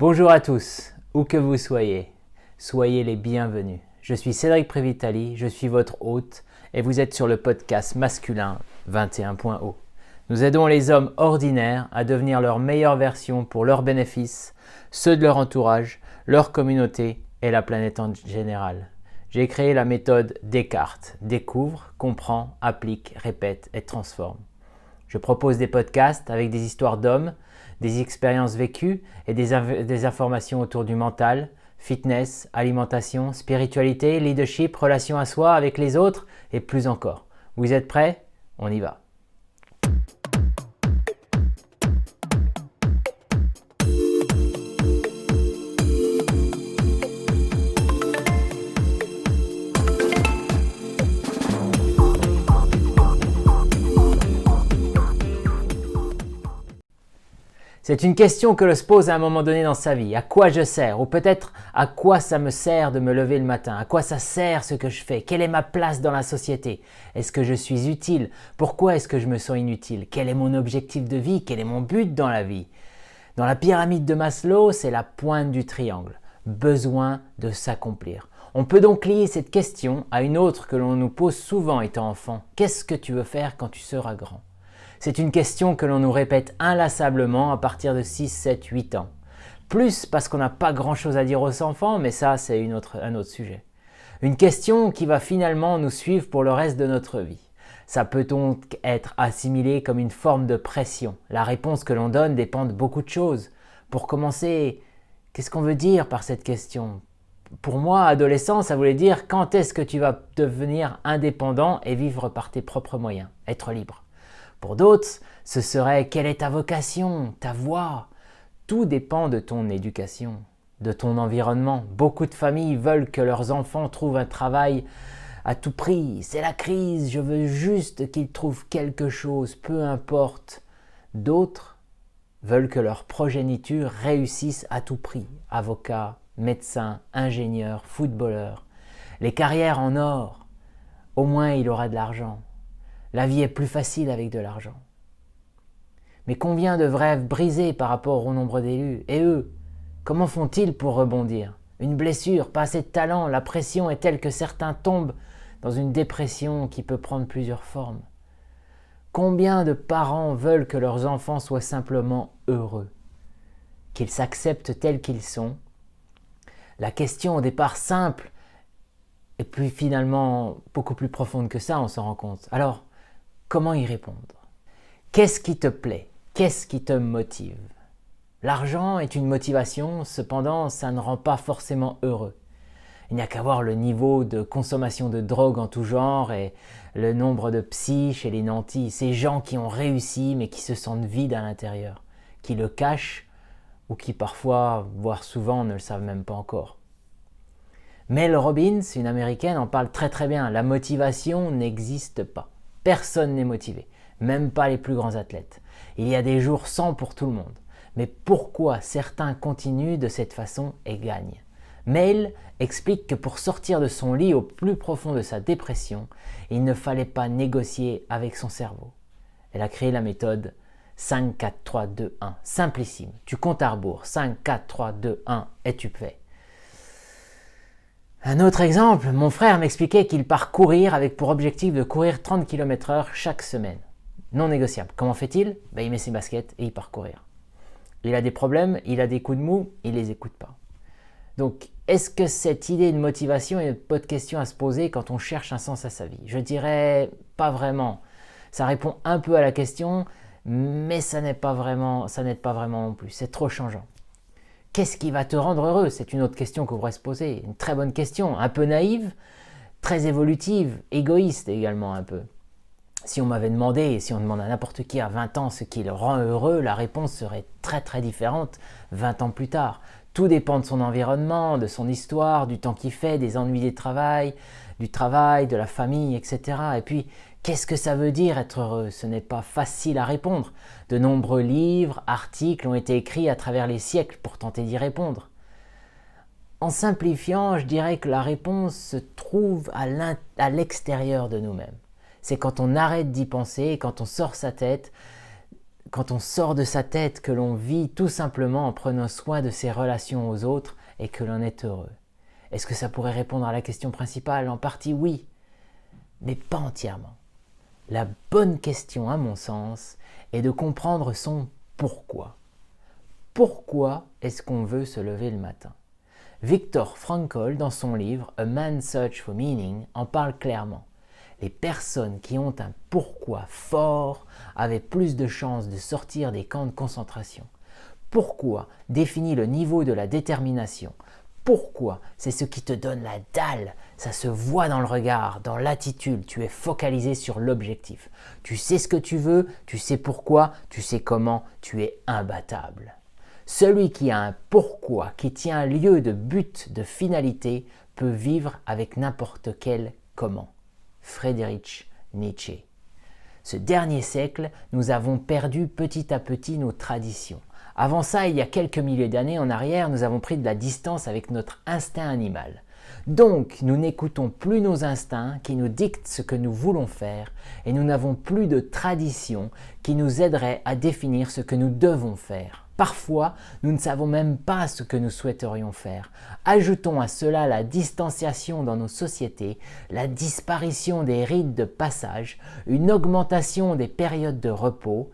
Bonjour à tous, où que vous soyez les bienvenus. Je suis Cédric Prévitali, je suis votre hôte et vous êtes sur le podcast masculin 21.0. Nous aidons les hommes ordinaires à devenir leur meilleure version pour leurs bénéfices, ceux de leur entourage, leur communauté et la planète en général. J'ai créé la méthode Descartes, découvre, comprend, applique, répète et transforme. Je propose des podcasts avec des histoires d'hommes, des expériences vécues et des informations autour du mental, fitness, alimentation, spiritualité, leadership, relation à soi avec les autres et plus encore. Vous êtes prêts? On y va. C'est une question que l'on se pose à un moment donné dans sa vie. À quoi je sers? Ou peut-être à quoi ça me sert de me lever le matin? À quoi ça sert ce que je fais? Quelle est ma place dans la société? Est-ce que je suis utile? Pourquoi est-ce que je me sens inutile? Quel est mon objectif de vie? Quel est mon but dans la vie? Dans la pyramide de Maslow, c'est la pointe du triangle. Besoin de s'accomplir. On peut donc lier cette question à une autre que l'on nous pose souvent étant enfant. Qu'est-ce que tu veux faire quand tu seras grand? C'est une question que l'on nous répète inlassablement à partir de 6, 7, 8 ans. Plus parce qu'on n'a pas grand-chose à dire aux enfants, mais ça c'est un autre sujet. Une question qui va finalement nous suivre pour le reste de notre vie. Ça peut donc être assimilé comme une forme de pression. La réponse que l'on donne dépend de beaucoup de choses. Pour commencer, qu'est-ce qu'on veut dire par cette question? Pour moi, adolescent, ça voulait dire quand est-ce que tu vas devenir indépendant et vivre par tes propres moyens, être libre. Pour d'autres, ce serait quelle est ta vocation, ta voie? Tout dépend de ton éducation, de ton environnement. Beaucoup de familles veulent que leurs enfants trouvent un travail à tout prix. C'est la crise, je veux juste qu'ils trouvent quelque chose, peu importe. D'autres veulent que leur progéniture réussisse à tout prix. Avocat, médecin, ingénieur, footballeur. Les carrières en or, au moins il aura de l'argent. La vie est plus facile avec de l'argent. Mais combien de rêves brisés par rapport au nombre d'élus? Et eux, comment font-ils pour rebondir? Une blessure, pas assez de talent, la pression est telle que certains tombent dans une dépression qui peut prendre plusieurs formes. Combien de parents veulent que leurs enfants soient simplement heureux? Qu'ils s'acceptent tels qu'ils sont? La question au départ simple, et puis finalement beaucoup plus profonde que ça, on s'en rend compte. Alors, comment y répondre? Qu'est-ce qui te plaît? Qu'est-ce qui te motive? L'argent est une motivation, cependant ça ne rend pas forcément heureux. Il n'y a qu'à voir le niveau de consommation de drogue en tout genre et le nombre de psys chez les nantis, ces gens qui ont réussi mais qui se sentent vides à l'intérieur, qui le cachent ou qui parfois, voire souvent, ne le savent même pas encore. Mel Robbins, une américaine, en parle très très bien. La motivation n'existe pas. Personne n'est motivé, même pas les plus grands athlètes. Il y a des jours sans pour tout le monde. Mais pourquoi certains continuent de cette façon et gagnent? Mel explique que pour sortir de son lit au plus profond de sa dépression, il ne fallait pas négocier avec son cerveau. Elle a créé la méthode 5, 4, 3, 2, 1. Simplissime. Tu comptes à rebours. 5, 4, 3, 2, 1 et tu fais. Un autre exemple, mon frère m'expliquait qu'il part courir avec pour objectif de courir 30 km/h chaque semaine. Non négociable. Comment fait-il? Il met ses baskets et il part courir. Il a des problèmes, il a des coups de mou, il les écoute pas. Donc, est-ce que cette idée de motivation est une bonne question à se poser quand on cherche un sens à sa vie? Je dirais pas vraiment. Ça répond un peu à la question, mais ça n'aide pas vraiment non plus. C'est trop changeant. Qu'est-ce qui va te rendre heureux? C'est une autre question qu'on pourrait se poser. Une très bonne question, un peu naïve, très évolutive, égoïste également un peu. Si on m'avait demandé, et si on demande à n'importe qui à 20 ans ce qui le rend heureux, la réponse serait très très différente 20 ans plus tard. Tout dépend de son environnement, de son histoire, du temps qu'il fait, des ennuis du travail, de la famille, etc. Et puis, qu'est-ce que ça veut dire être heureux? Ce n'est pas facile à répondre. De nombreux livres, articles ont été écrits à travers les siècles pour tenter d'y répondre. En simplifiant, je dirais que la réponse se trouve à l'extérieur de nous-mêmes. C'est quand on arrête d'y penser et quand on sort sa tête quand on sort de sa tête, que l'on vit tout simplement en prenant soin de ses relations aux autres et que l'on est heureux. Est-ce que ça pourrait répondre à la question principale? En partie oui, mais pas entièrement. La bonne question, à mon sens, est de comprendre son pourquoi. Pourquoi est-ce qu'on veut se lever le matin? Viktor Frankl, dans son livre A Man's Search for Meaning, en parle clairement. Les personnes qui ont un pourquoi fort avaient plus de chances de sortir des camps de concentration. Pourquoi définit le niveau de la détermination. Pourquoi c'est ce qui te donne la dalle. Ça se voit dans le regard, dans l'attitude, tu es focalisé sur l'objectif. Tu sais ce que tu veux, tu sais pourquoi, tu sais comment, tu es imbattable. Celui qui a un pourquoi, qui tient un lieu de but, de finalité, peut vivre avec n'importe quel comment. Friedrich Nietzsche. Ce dernier siècle, nous avons perdu petit à petit nos traditions. Avant ça, il y a quelques milliers d'années en arrière, nous avons pris de la distance avec notre instinct animal. Donc, nous n'écoutons plus nos instincts qui nous dictent ce que nous voulons faire et nous n'avons plus de tradition qui nous aiderait à définir ce que nous devons faire. Parfois, nous ne savons même pas ce que nous souhaiterions faire. Ajoutons à cela la distanciation dans nos sociétés, la disparition des rites de passage, une augmentation des périodes de repos,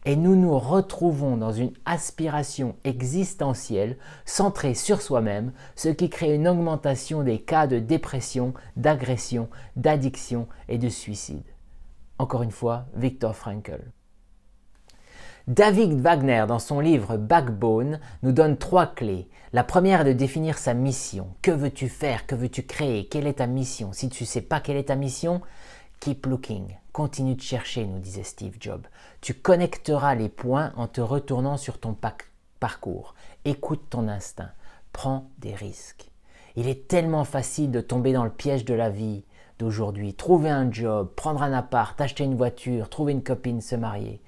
et nous nous retrouvons dans une aspiration existentielle centrée sur soi-même, ce qui crée une augmentation des cas de dépression, d'agression, d'addiction et de suicide. Encore une fois, Viktor Frankl. David Wagner, dans son livre Backbone, nous donne 3 clés. La première est de définir sa mission. Que veux-tu faire? Que veux-tu créer? Quelle est ta mission? Si tu ne sais pas quelle est ta mission, keep looking. Continue de chercher, nous disait Steve Jobs. Tu connecteras les points en te retournant sur ton parcours. Écoute ton instinct. Prends des risques. Il est tellement facile de tomber dans le piège de la vie d'aujourd'hui. Trouver un job, prendre un appart, acheter une voiture, trouver une copine, se marier.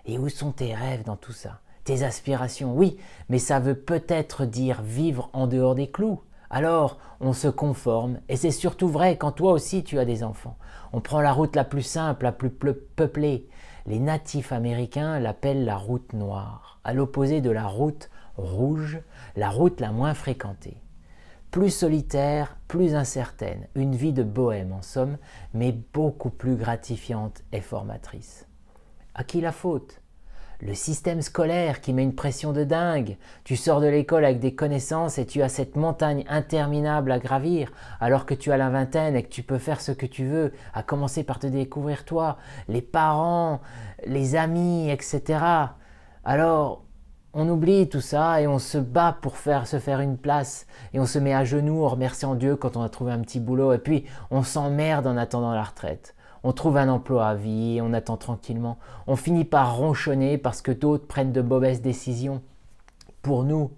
Et où sont tes rêves dans tout ça? Tes aspirations, oui, mais ça veut peut-être dire vivre en dehors des clous. Alors, on se conforme, et c'est surtout vrai quand toi aussi tu as des enfants. On prend la route la plus simple, la plus peuplée. Les natifs américains l'appellent la route noire, à l'opposé de la route rouge, la route la moins fréquentée. Plus solitaire, plus incertaine, une vie de bohème en somme, mais beaucoup plus gratifiante et formatrice. À qui la faute? Le système scolaire qui met une pression de dingue. Tu sors de l'école avec des connaissances et tu as cette montagne interminable à gravir, alors que tu as la vingtaine et que tu peux faire ce que tu veux, à commencer par te découvrir toi, les parents, les amis, etc. Alors, on oublie tout ça et on se bat pour se faire une place et on se met à genoux en remerciant Dieu quand on a trouvé un petit boulot et puis on s'emmerde en attendant la retraite. On trouve un emploi à vie et on attend tranquillement. On finit par ronchonner parce que d'autres prennent de mauvaises décisions pour nous.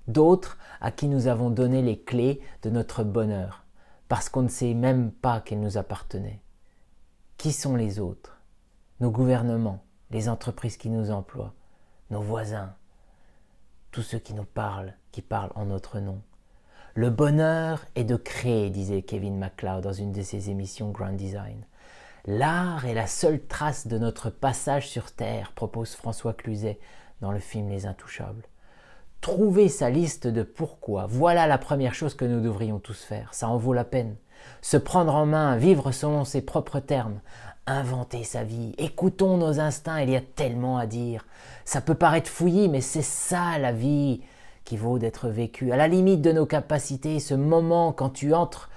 D'autres à qui nous avons donné les clés de notre bonheur parce qu'on ne sait même pas qu'elles nous appartenaient. Qui sont les autres? Nos gouvernements, les entreprises qui nous emploient, nos voisins, tous ceux qui nous parlent, qui parlent en notre nom. Le bonheur est de créer, disait Kevin MacLeod dans une de ses émissions Grand Design. L'art est la seule trace de notre passage sur Terre, propose François Cluzet dans le film Les Intouchables. Trouver sa liste de pourquoi, voilà la première chose que nous devrions tous faire, ça en vaut la peine. Se prendre en main, vivre selon ses propres termes, inventer sa vie, écoutons nos instincts, il y a tellement à dire. Ça peut paraître fouillis, mais c'est ça la vie qui vaut d'être vécue. À la limite de nos capacités, ce moment quand tu entres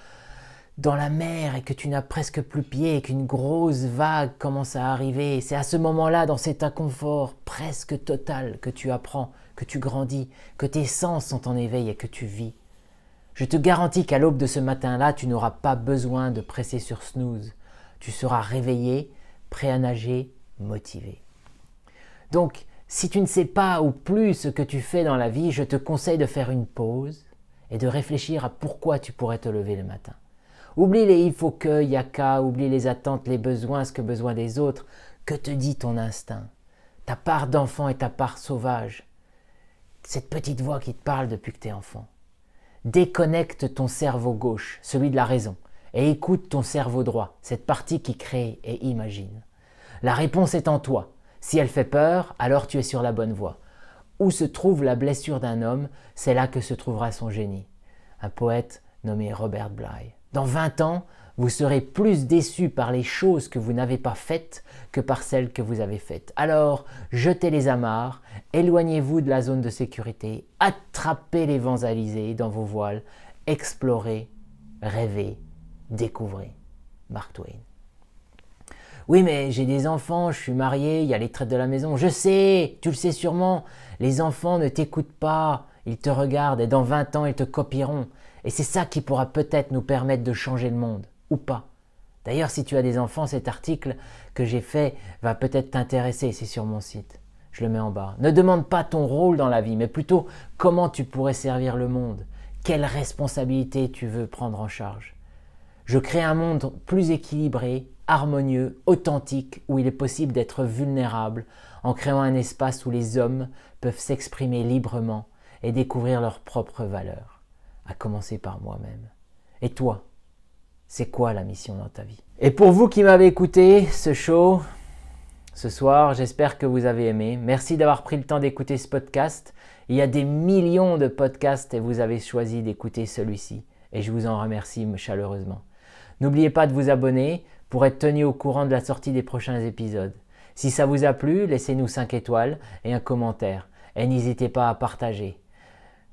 dans la mer et que tu n'as presque plus pied et qu'une grosse vague commence à arriver, c'est à ce moment-là, dans cet inconfort presque total, que tu apprends, que tu grandis, que tes sens sont en éveil et que tu vis. Je te garantis qu'à l'aube de ce matin-là, tu n'auras pas besoin de presser sur snooze. Tu seras réveillé, prêt à nager, motivé. Donc, si tu ne sais pas ou plus ce que tu fais dans la vie, je te conseille de faire une pause et de réfléchir à pourquoi tu pourrais te lever le matin. Oublie les il faut que, y a qu'à, oublie les attentes, les besoins, ce que besoin des autres. Que te dit ton instinct? Ta part d'enfant et ta part sauvage. Cette petite voix qui te parle depuis que tu es enfant. Déconnecte ton cerveau gauche, celui de la raison, et écoute ton cerveau droit, cette partie qui crée et imagine. La réponse est en toi. Si elle fait peur, alors tu es sur la bonne voie. Où se trouve la blessure d'un homme, c'est là que se trouvera son génie. Un poète nommé Robert Bly. Dans 20 ans, vous serez plus déçus par les choses que vous n'avez pas faites que par celles que vous avez faites. Alors, jetez les amarres, éloignez-vous de la zone de sécurité, attrapez les vents alizés dans vos voiles, explorez, rêvez, découvrez. Mark Twain. Oui, mais j'ai des enfants, je suis marié, il y a les traites de la maison. Je sais, tu le sais sûrement, les enfants ne t'écoutent pas, ils te regardent et dans 20 ans, ils te copieront. Et c'est ça qui pourra peut-être nous permettre de changer le monde, ou pas. D'ailleurs, si tu as des enfants, cet article que j'ai fait va peut-être t'intéresser, c'est sur mon site. Je le mets en bas. Ne demande pas ton rôle dans la vie, mais plutôt comment tu pourrais servir le monde. Quelle responsabilité tu veux prendre en charge. Je crée un monde plus équilibré, harmonieux, authentique, où il est possible d'être vulnérable, en créant un espace où les hommes peuvent s'exprimer librement et découvrir leurs propres valeurs, à commencer par moi-même. Et toi, c'est quoi la mission dans ta vie? Et pour vous qui m'avez écouté ce show, ce soir, j'espère que vous avez aimé. Merci d'avoir pris le temps d'écouter ce podcast. Il y a des millions de podcasts et vous avez choisi d'écouter celui-ci. Et je vous en remercie chaleureusement. N'oubliez pas de vous abonner pour être tenu au courant de la sortie des prochains épisodes. Si ça vous a plu, laissez-nous 5 étoiles et un commentaire. Et n'hésitez pas à partager.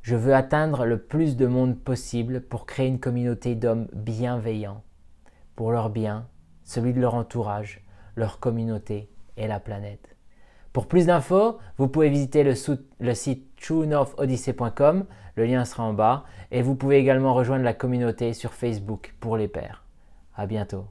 Je veux atteindre le plus de monde possible pour créer une communauté d'hommes bienveillants. Pour leur bien, celui de leur entourage, leur communauté et la planète. Pour plus d'infos, vous pouvez visiter le site truenorthodyssey.com, le lien sera en bas, et vous pouvez également rejoindre la communauté sur Facebook pour les pairs. À bientôt.